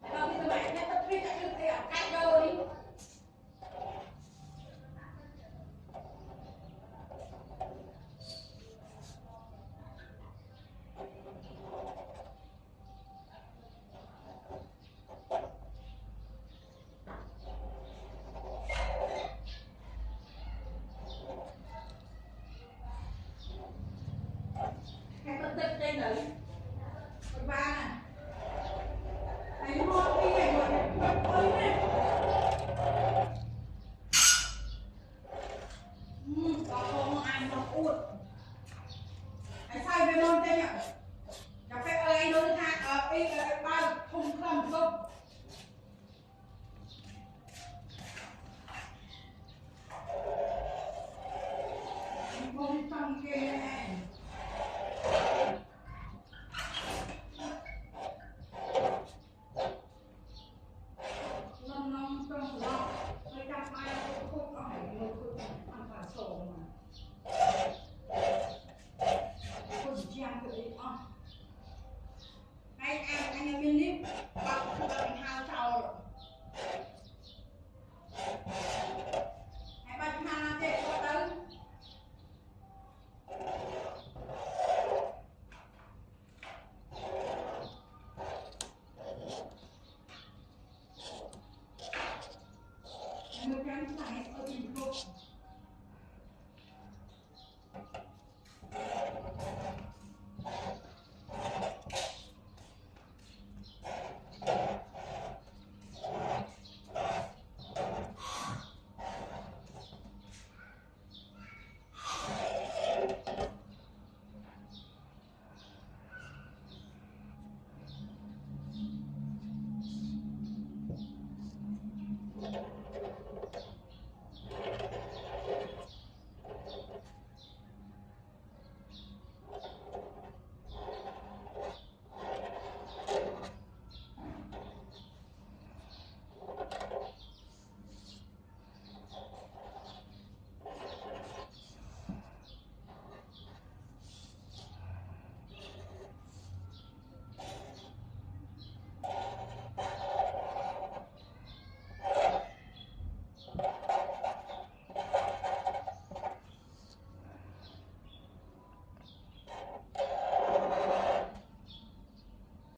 Kalau kita mainnya tapi tak ada kayak kacau ni. Cái phân tích trên đấy. Ba này. Anh mua cái này rồi này. Ôi này. Có không ai mà uột. Anh sai về môn tên nhỉ? Cà phê ơi anh nói thang ba không không không. Không trong kia này. Anh em bên đi bạn hao trầu rồi hãy bạn hao để cho tới người ta phải ở trên